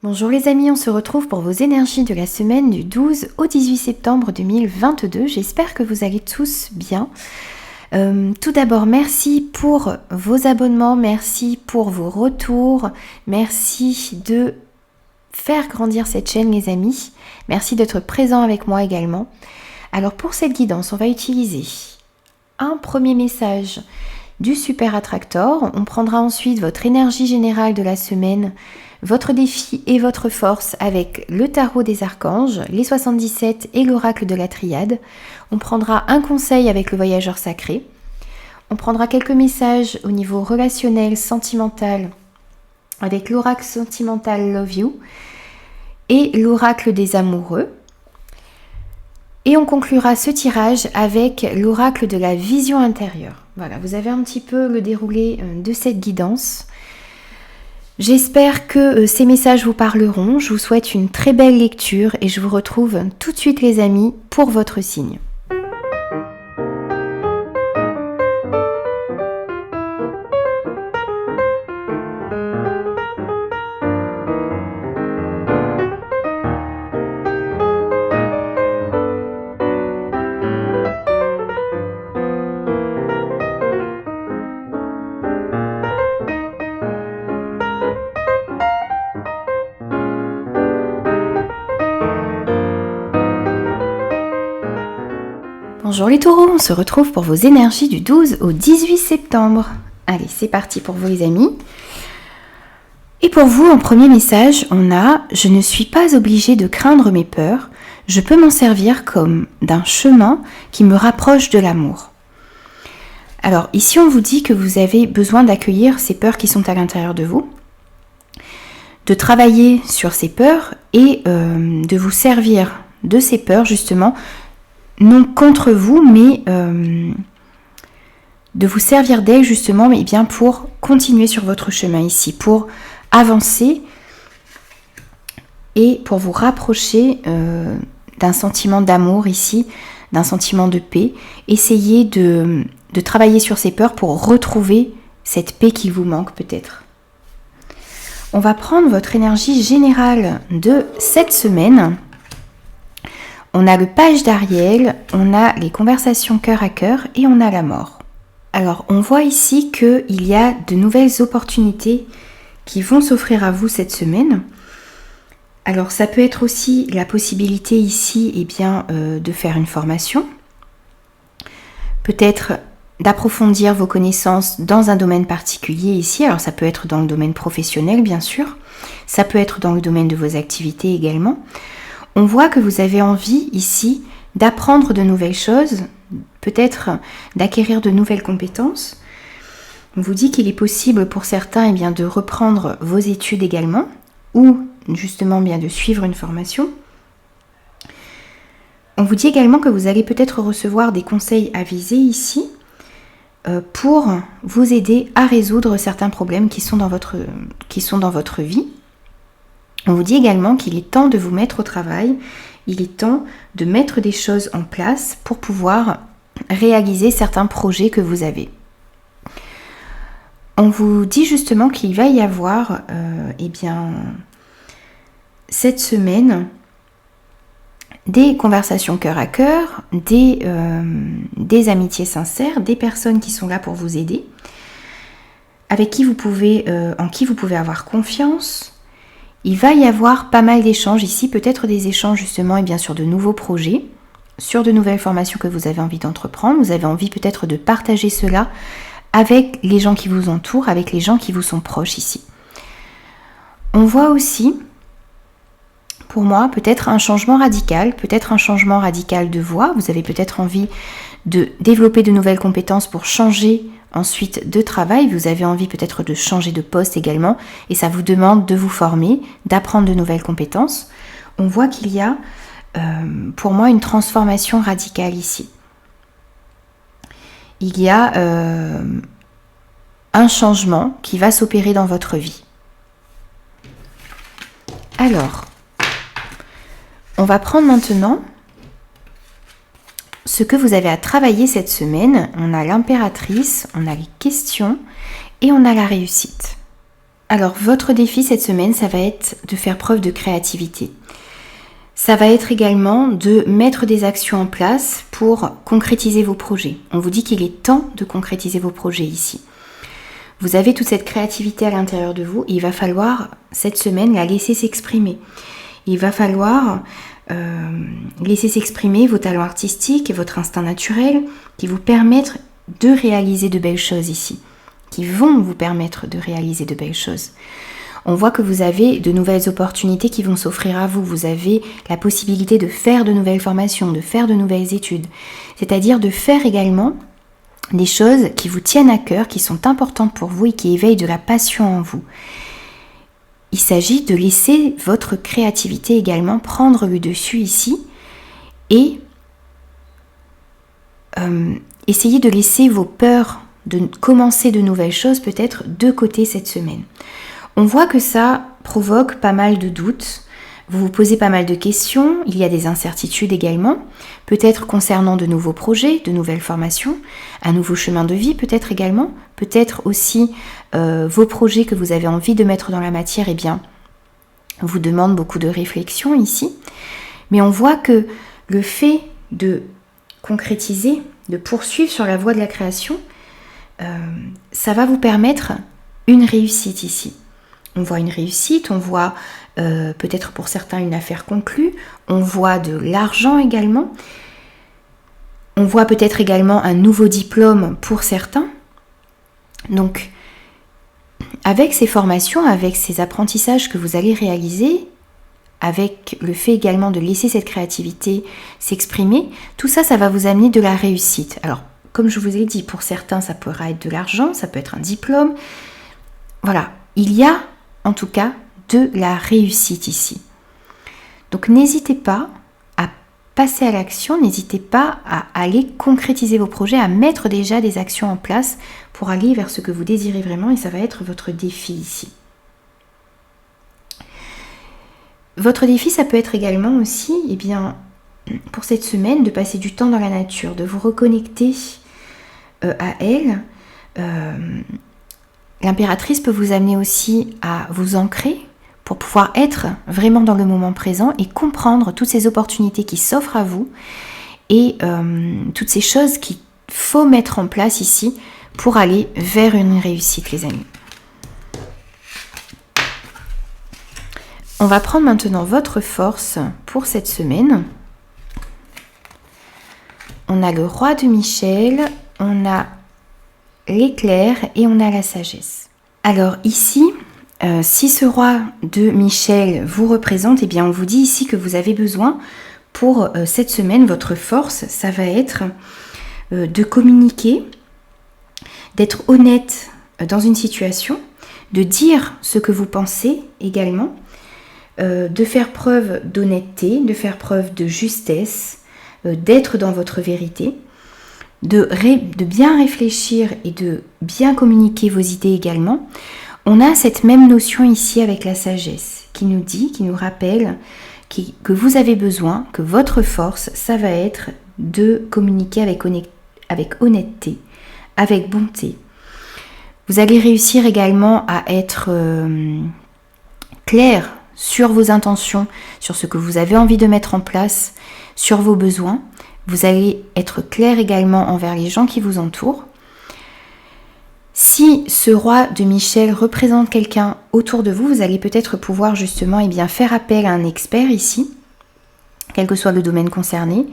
Bonjour les amis, on se retrouve pour vos énergies de la semaine du 12 au 18 septembre 2022. J'espère que vous allez tous bien. Tout d'abord, merci pour vos abonnements, merci pour vos retours, merci de faire grandir cette chaîne les amis. Merci d'être présents avec moi également. Alors pour cette guidance, on va utiliser un premier message du Super Attractor. On prendra ensuite votre énergie générale de la semaine, votre défi et votre force avec le tarot des archanges, les 77 et l'oracle de la triade. On prendra un conseil avec le voyageur sacré. On prendra quelques messages au niveau relationnel, sentimental, avec l'oracle sentimental Love You et l'oracle des amoureux. Et on conclura ce tirage avec l'oracle de la vision intérieure. Voilà, vous avez un petit peu le déroulé de cette guidance. J'espère que ces messages vous parleront. Je vous souhaite une très belle lecture et je vous retrouve tout de suite les amis pour votre signe. Bonjour les taureaux, on se retrouve pour vos énergies du 12 au 18 septembre. Allez, c'est parti pour vous les amis. Et pour vous, en premier message, on a « Je ne suis pas obligée de craindre mes peurs, je peux m'en servir comme d'un chemin qui me rapproche de l'amour. » Alors ici, on vous dit que vous avez besoin d'accueillir ces peurs qui sont à l'intérieur de vous, de travailler sur ces peurs et de vous servir de ces peurs justement, non contre vous, mais de vous servir d'elle justement, mais bien pour continuer sur votre chemin ici, pour avancer et pour vous rapprocher d'un sentiment d'amour ici, d'un sentiment de paix. Essayez de travailler sur ces peurs pour retrouver cette paix qui vous manque peut-être. On va prendre votre énergie générale de cette semaine. On a le page d'Ariel, on a les conversations cœur à cœur et on a la mort. Alors on voit ici qu'il y a de nouvelles opportunités qui vont s'offrir à vous cette semaine. Alors ça peut être aussi la possibilité ici de faire une formation. Peut-être d'approfondir vos connaissances dans un domaine particulier ici. Alors ça peut être dans le domaine professionnel bien sûr. Ça peut être dans le domaine de vos activités également. On voit que vous avez envie ici d'apprendre de nouvelles choses, peut-être d'acquérir de nouvelles compétences. On vous dit qu'il est possible pour certains de reprendre vos études également ou justement de suivre une formation. On vous dit également que vous allez peut-être recevoir des conseils avisés ici pour vous aider à résoudre certains problèmes qui sont dans votre vie. On vous dit également qu'il est temps de vous mettre au travail, il est temps de mettre des choses en place pour pouvoir réaliser certains projets que vous avez. On vous dit justement qu'il va y avoir cette semaine des conversations cœur à cœur, des amitiés sincères, des personnes qui sont là pour vous aider, en qui vous pouvez avoir confiance. Il va y avoir pas mal d'échanges ici, peut-être des échanges justement sur de nouveaux projets, sur de nouvelles formations que vous avez envie d'entreprendre. Vous avez envie peut-être de partager cela avec les gens qui vous entourent, avec les gens qui vous sont proches ici. On voit aussi, pour moi, peut-être un changement radical de voie. Vous avez peut-être envie de développer de nouvelles compétences pour changer ensuite de travail, vous avez envie peut-être de changer de poste également et ça vous demande de vous former, d'apprendre de nouvelles compétences. On voit qu'il y a pour moi une transformation radicale ici. Il y a un changement qui va s'opérer dans votre vie. Alors, on va prendre maintenant ce que vous avez à travailler cette semaine. On a l'impératrice, on a les questions et on a la réussite. Alors, votre défi cette semaine, ça va être de faire preuve de créativité. Ça va être également de mettre des actions en place pour concrétiser vos projets. On vous dit qu'il est temps de concrétiser vos projets ici. Vous avez toute cette créativité à l'intérieur de vous et il va falloir, cette semaine, la laisser s'exprimer. Il va falloir laisser s'exprimer vos talents artistiques et votre instinct naturel qui vous permettent de réaliser de belles choses ici, qui vont vous permettre de réaliser de belles choses. On voit que vous avez de nouvelles opportunités qui vont s'offrir à vous. Vous avez la possibilité de faire de nouvelles formations, de faire de nouvelles études, c'est-à-dire de faire également des choses qui vous tiennent à cœur, qui sont importantes pour vous et qui éveillent de la passion en vous. Il s'agit de laisser votre créativité également prendre le dessus ici et essayer de laisser vos peurs de commencer de nouvelles choses peut-être de côté cette semaine. On voit que ça provoque pas mal de doutes, vous vous posez pas mal de questions, il y a des incertitudes également, peut-être concernant de nouveaux projets, de nouvelles formations, un nouveau chemin de vie peut-être également, peut-être aussi vos projets que vous avez envie de mettre dans la matière, eh bien, vous demandent beaucoup de réflexion ici. Mais on voit que le fait de concrétiser, de poursuivre sur la voie de la création, ça va vous permettre une réussite ici. On voit une réussite, on voit peut-être pour certains une affaire conclue, on voit de l'argent également, on voit peut-être également un nouveau diplôme pour certains. Donc, avec ces formations, avec ces apprentissages que vous allez réaliser, avec le fait également de laisser cette créativité s'exprimer, tout ça, ça va vous amener de la réussite. Alors, comme je vous ai dit, pour certains, ça pourra être de l'argent, ça peut être un diplôme. Voilà, il y a en tout cas de la réussite ici. Donc n'hésitez pas à passer à l'action, n'hésitez pas à aller concrétiser vos projets, à mettre déjà des actions en place pour aller vers ce que vous désirez vraiment et ça va être votre défi ici. Votre défi, ça peut être également aussi, eh bien, pour cette semaine, de passer du temps dans la nature, de vous reconnecter à elle. L'impératrice peut vous amener aussi à vous ancrer pour pouvoir être vraiment dans le moment présent et comprendre toutes ces opportunités qui s'offrent à vous et toutes ces choses qu'il faut mettre en place ici pour aller vers une réussite, les amis. On va prendre maintenant votre force pour cette semaine. On a le roi de Michel, on a l'éclair et on a la sagesse. Alors ici, si ce roi de Michel vous représente, eh bien on vous dit ici que vous avez besoin pour cette semaine, votre force, ça va être de communiquer, d'être honnête dans une situation, de dire ce que vous pensez également, de faire preuve d'honnêteté, de faire preuve de justesse, d'être dans votre vérité, de bien réfléchir et de bien communiquer vos idées également. On a cette même notion ici avec la sagesse qui nous dit, qui nous rappelle que vous avez besoin, que votre force, ça va être de communiquer avec honnêteté, avec bonté. Vous allez réussir également à être clair sur vos intentions, sur ce que vous avez envie de mettre en place, sur vos besoins. Vous allez être clair également envers les gens qui vous entourent. Si ce roi de Michel représente quelqu'un autour de vous, vous allez peut-être pouvoir justement faire appel à un expert ici, quel que soit le domaine concerné,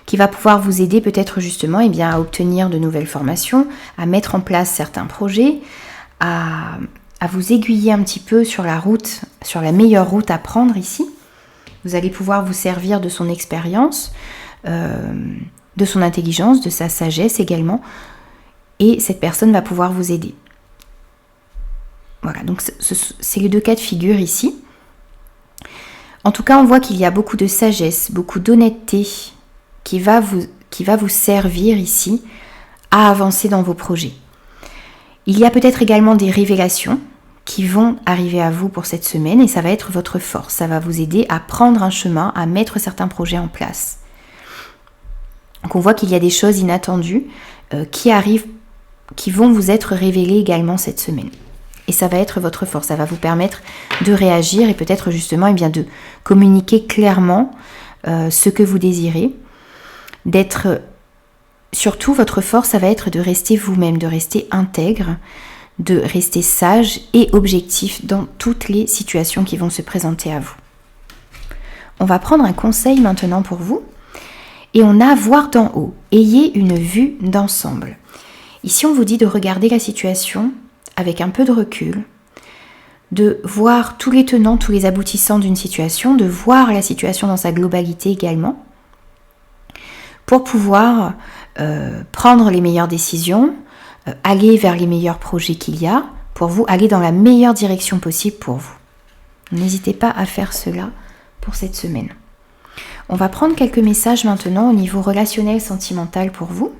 qui va pouvoir vous aider peut-être justement à obtenir de nouvelles formations, à mettre en place certains projets, à vous aiguiller un petit peu sur la route, sur la meilleure route à prendre ici. Vous allez pouvoir vous servir de son expérience, de son intelligence, de sa sagesse également, et cette personne va pouvoir vous aider. Voilà, donc c'est les deux cas de figure ici. En tout cas, on voit qu'il y a beaucoup de sagesse, beaucoup d'honnêteté qui va vous servir ici à avancer dans vos projets. Il y a peut-être également des révélations qui vont arriver à vous pour cette semaine et ça va être votre force. Ça va vous aider à prendre un chemin, à mettre certains projets en place. Donc on voit qu'il y a des choses inattendues qui arrivent, qui vont vous être révélées également cette semaine. Et ça va être votre force, ça va vous permettre de réagir et peut-être justement de communiquer clairement ce que vous désirez. Surtout votre force, ça va être de rester vous-même, de rester intègre, de rester sage et objectif dans toutes les situations qui vont se présenter à vous. On va prendre un conseil maintenant pour vous. Et on a voir d'en haut. Ayez une vue d'ensemble. Ici, on vous dit de regarder la situation avec un peu de recul, de voir tous les tenants, tous les aboutissants d'une situation, de voir la situation dans sa globalité également, pour pouvoir prendre les meilleures décisions, aller vers les meilleurs projets qu'il y a, pour vous aller dans la meilleure direction possible pour vous. N'hésitez pas à faire cela pour cette semaine. On va prendre quelques messages maintenant au niveau relationnel, sentimental pour vous.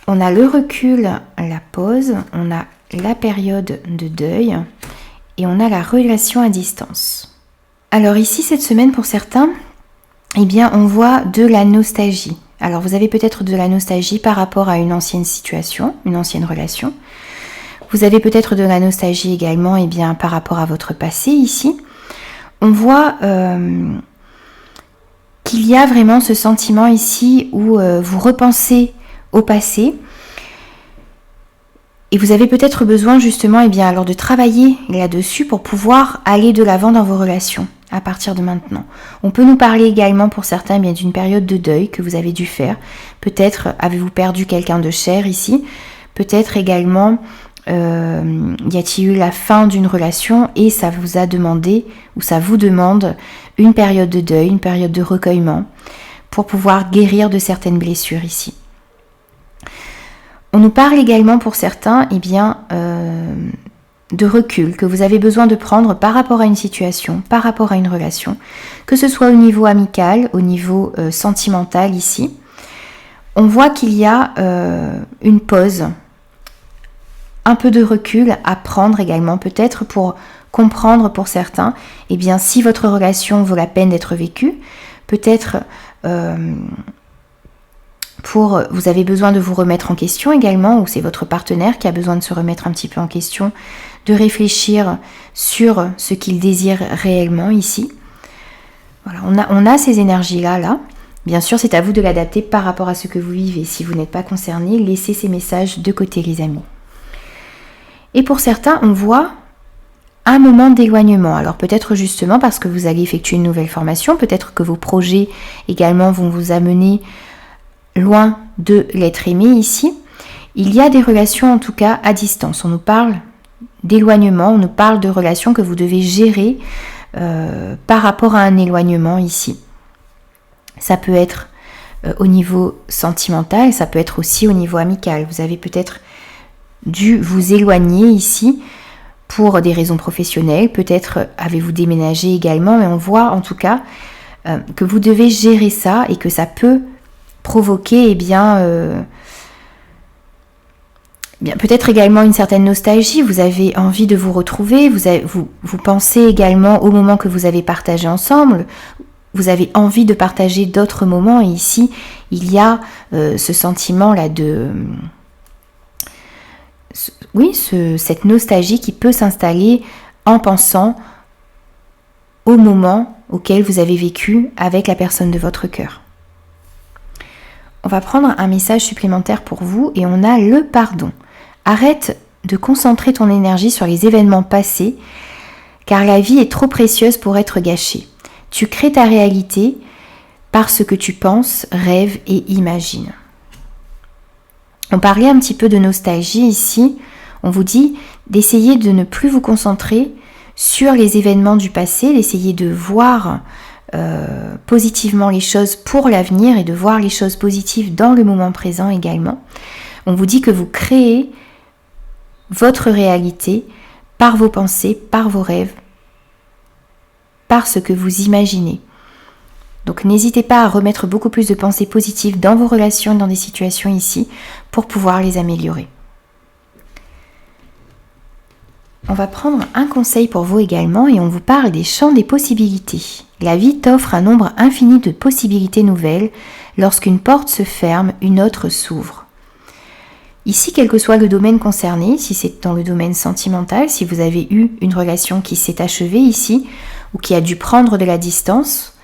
On a le recul, la pause, on a la période de deuil et on a la relation à distance. Alors ici, cette semaine pour certains, on voit de la nostalgie. Alors vous avez peut-être de la nostalgie par rapport à une ancienne situation, une ancienne relation. Vous avez peut-être de la nostalgie également par rapport à votre passé ici. On voit qu'il y a vraiment ce sentiment ici où vous repensez au passé et vous avez peut-être besoin justement alors de travailler là-dessus pour pouvoir aller de l'avant dans vos relations à partir de maintenant. On peut nous parler également pour certains d'une période de deuil que vous avez dû faire. Peut-être avez-vous perdu quelqu'un de cher ici, peut-être également y a-t-il eu la fin d'une relation et ça vous a demandé ou ça vous demande une période de deuil, une période de recueillement pour pouvoir guérir de certaines blessures ici. On nous parle également pour certains de recul que vous avez besoin de prendre par rapport à une situation, par rapport à une relation, que ce soit au niveau amical, au niveau sentimental ici. On voit qu'il y a une pause, un peu de recul à prendre également, peut-être pour comprendre pour certains, si votre relation vaut la peine d'être vécue, peut-être vous avez besoin de vous remettre en question également, ou c'est votre partenaire qui a besoin de se remettre un petit peu en question, de réfléchir sur ce qu'il désire réellement ici. Voilà, on a ces énergies-là. Bien sûr, c'est à vous de l'adapter par rapport à ce que vous vivez. Si vous n'êtes pas concerné, laissez ces messages de côté, les amis. Et pour certains, on voit un moment d'éloignement. Alors peut-être justement parce que vous allez effectuer une nouvelle formation, peut-être que vos projets également vont vous amener loin de l'être aimé ici. Il y a des relations en tout cas à distance. On nous parle d'éloignement, on nous parle de relations que vous devez gérer par rapport à un éloignement ici. Ça peut être au niveau sentimental, ça peut être aussi au niveau amical. Vous avez peut-être dû vous éloigner ici pour des raisons professionnelles, peut-être avez-vous déménagé également, mais on voit en tout cas que vous devez gérer ça et que ça peut provoquer peut-être également une certaine nostalgie. Vous avez envie de vous retrouver, vous pensez également au moment que vous avez partagé ensemble, vous avez envie de partager d'autres moments et ici il y a ce sentiment-là cette nostalgie qui peut s'installer en pensant au moment auquel vous avez vécu avec la personne de votre cœur. On va prendre un message supplémentaire pour vous et on a le pardon. Arrête de concentrer ton énergie sur les événements passés car la vie est trop précieuse pour être gâchée. Tu crées ta réalité par ce que tu penses, rêves et imagines. On parlait un petit peu de nostalgie ici. On vous dit d'essayer de ne plus vous concentrer sur les événements du passé, d'essayer de voir positivement les choses pour l'avenir et de voir les choses positives dans le moment présent également. On vous dit que vous créez votre réalité par vos pensées, par vos rêves, par ce que vous imaginez. Donc n'hésitez pas à remettre beaucoup plus de pensées positives dans vos relations, dans des situations ici, pour pouvoir les améliorer. On va prendre un conseil pour vous également et on vous parle des champs des possibilités. La vie t'offre un nombre infini de possibilités nouvelles. Lorsqu'une porte se ferme, une autre s'ouvre. Ici, quel que soit le domaine concerné, si c'est dans le domaine sentimental, si vous avez eu une relation qui s'est achevée ici, ou qui a dû prendre de la distance,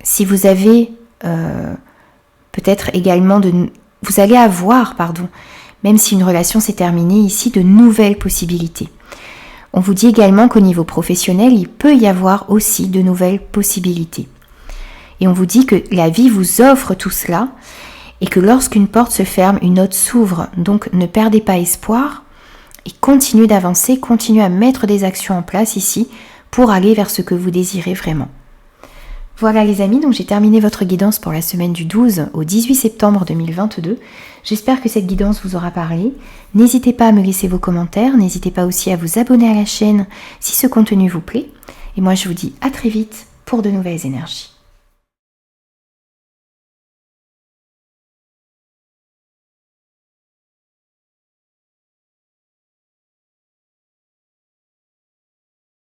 si vous avez peut-être également vous allez avoir, même si une relation s'est terminée ici, de nouvelles possibilités. On vous dit également qu'au niveau professionnel, il peut y avoir aussi de nouvelles possibilités. Et on vous dit que la vie vous offre tout cela et que lorsqu'une porte se ferme, une autre s'ouvre. Donc ne perdez pas espoir et continuez d'avancer, continuez à mettre des actions en place ici pour aller vers ce que vous désirez vraiment. Voilà les amis, donc j'ai terminé votre guidance pour la semaine du 12 au 18 septembre 2022. J'espère que cette guidance vous aura parlé. N'hésitez pas à me laisser vos commentaires, n'hésitez pas aussi à vous abonner à la chaîne si ce contenu vous plaît. Et moi je vous dis à très vite pour de nouvelles énergies.